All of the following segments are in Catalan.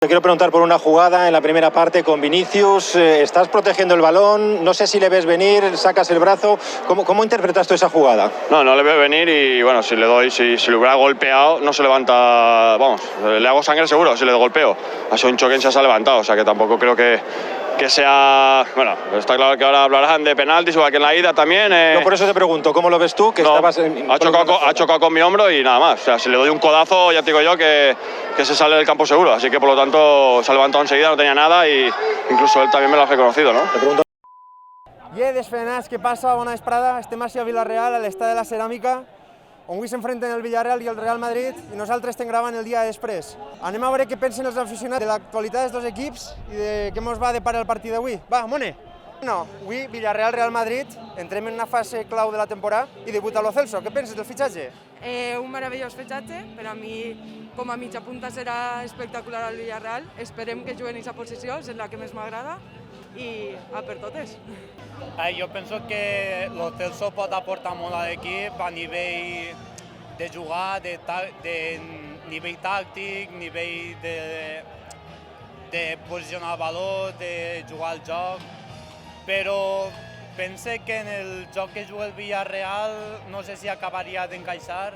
Te quiero preguntar por una jugada en la primera parte con Vinicius. Estás protegiendo el balón, no sé si le ves venir, sacas el brazo. ¿Cómo interpretas tú esa jugada? No le veo venir y bueno, si le le hubiera golpeado, no se levanta, vamos, le hago sangre seguro si le golpeo. Ha sido un choque y se ha levantado, o sea que tampoco creo que sea, bueno, está claro que ahora hablarán de penaltis, igual que en la ida también. Yo por eso te pregunto, ¿cómo lo ves tú? Que no, ha chocado con mi hombro y nada más. O sea, si le doy un codazo, ya te digo yo que se sale del campo seguro. Así que por lo tanto se ha levantado enseguida, no tenía nada y incluso él también me lo ha reconocido, ¿no? Te pregunto. Desfrenats, què passa? Bona vesprada. Estem així a Vila-real, a l'estadi de la Ceràmica, on avui s'enfrenten el Villarreal i el Real Madrid i nosaltres estem gravant el dia després. Anem a veure què pensen els aficionats de l'actualitat dels dos equips i de què ens va deparar el partit d'avui. Va, Mone! No, avui Villarreal-Real Madrid, entrem en una fase clau de la temporada i debuta Lo Celso. Què penses del fitxatge? Un meravellós fitxatge, per a mi com a mitja punta serà espectacular al Villarreal. Esperem que juguen en aquesta posició, és la que més m'agrada i a per totes. Jo penso que Lo Celso pot aportar molt a l'equip a nivell de jugar, de nivell tàctic, nivell de posicionar el valor, de jugar al joc, però pense que en el joc que juga el Villarreal no sé si acabaria d'encaixar,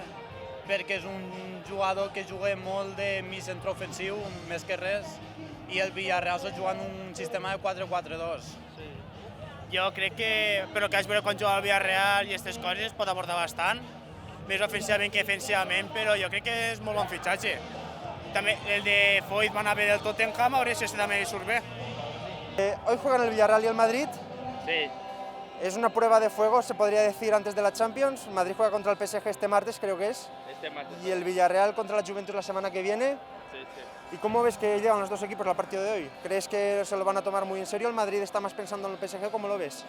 perquè és un jugador que juga molt de mig centre ofensiu, més que res, i el Villarreal està jugant un sistema de 4-4-2. Jo crec que, però que vaig veure quan jugava al Villarreal i aquestes coses pot aportar bastant, més ofensivament que defensivament, però jo crec que és molt bon fitxatge. També el de Foyt va anar bé del Tottenham, a veure si este també li surt bé. Hoy juegan el Villarreal y el Madrid. Sí. Es una prueba de fuego, se podría decir, antes de la Champions. Madrid juega contra el PSG este martes, creo que es. Este martes. Y el Villarreal contra la Juventus la semana que viene. Sí, sí. ¿Y cómo ves que llegan los dos equipos al partido de hoy? ¿Crees que se lo van a tomar muy en serio? ¿El Madrid está más pensando en el PSG? ¿Cómo lo ves?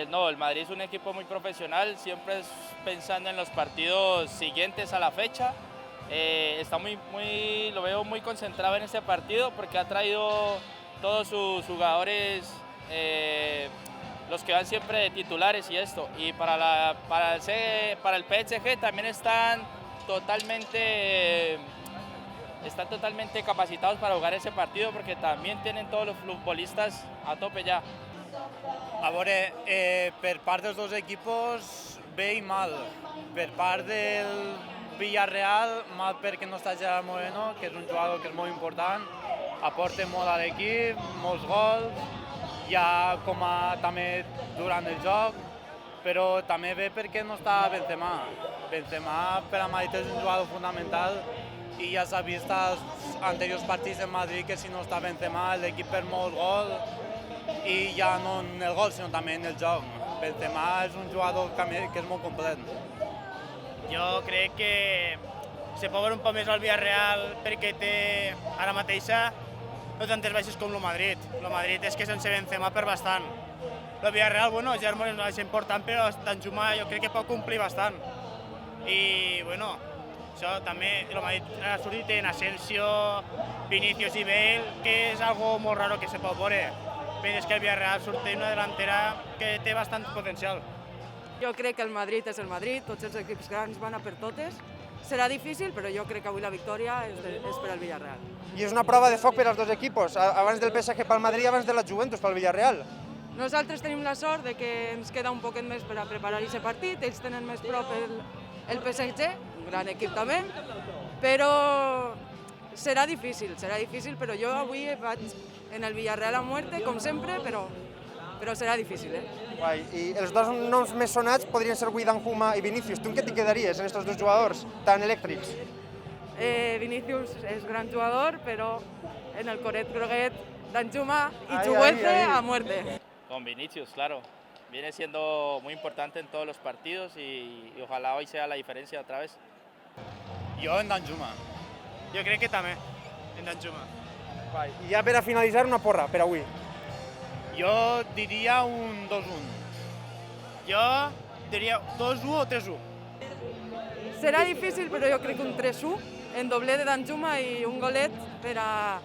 No, el Madrid es un equipo muy profesional, siempre es pensando en los partidos siguientes a la fecha. Lo veo muy concentrado en este partido porque ha traído todos sus jugadores, los que van siempre de titulares y esto. Y para el PSG también están totalmente capacitados para jugar ese partido porque también tienen todos los futbolistas a tope ya. A veure, per part dels dos equipos, bé i mal. Per part del Villarreal, mal perquè no està Gerard Moreno, que és un jugador que és molt important, aporta molt a l'equip, molts gols, ja també durant el joc, però també bé perquè no està Benzema. Benzema per a Madrid és un jugador fundamental i ja s'ha vist als anteriors partits de Madrid que si no està Benzema l'equip perd molt gol i ja no en el gol sinó també en el joc. Benzema és un jugador que és molt complet. Jo crec que se pot veure un poc més al Villarreal perquè té ara mateixa no tantes baixes com el Madrid. El Madrid és que sense Benzema per bastant. El Villarreal, bueno, Gerard Moreno no és important, però Danjuma jo crec que pot complir bastant. I, bueno, això també, el Madrid ha sortit en Asensio, Vinicius i Bale, que és algo molt raro que se pot veure. Però és que el Villarreal surt una delantera que té bastant potencial. Jo crec que el Madrid és el Madrid, tots els equips grans van a per totes. Serà difícil, però jo crec que avui la victòria és per al Villarreal. I és una prova de foc per als dos equipos, abans del PSG pel Madrid i abans de la Juventus pel Villarreal. Nosaltres tenim la sort de que ens queda un poquet més per a preparar aquest partit, ells tenen més prop el PSG, un gran equip també, però serà difícil, però jo avui vaig en el Villarreal a muerte, com sempre, però serà difícil. Guai. I els dos noms més sonats podrien ser Danjuma i Vinicius. Tu en què t'hi quedaries en aquests dos jugadors tan elèctrics? Vinicius és gran jugador, però en el coret groguet Danjuma y Chuguece a muerte. Con Vinicius, claro. Viene siendo muy importante en todos los partidos y ojalá hoy sea la diferencia otra vez. Jo en Danjuma. Jo crec que també, en Danjuma. I ja per a finalitzar, una porra per avui. Jo diria un 2-1. Jo diria 2-1 o 3-1. Serà difícil, però jo crec que un 3-1, en doble de Danjuma i un golet per a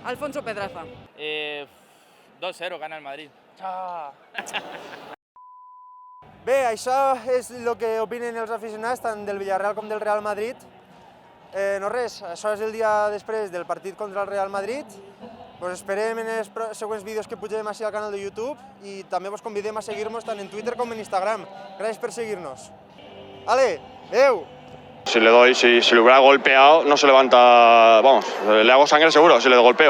Alfonso Pedraza. 2-0 gana el Madrid. Bé, això és el que opinen els aficionats tant del Villarreal com del Real Madrid. No res, això és el dia després del partit contra el Real Madrid. Vos esperem en els següents vídeos que pugem així al canal de YouTube i també vos convidem a seguir-nos tant en Twitter com en Instagram. Gràcies per seguir-nos. Ale, adeu! Si le doy, si le hubiera golpeado, no se levanta, vamos, le hago sangre seguro si le golpeo.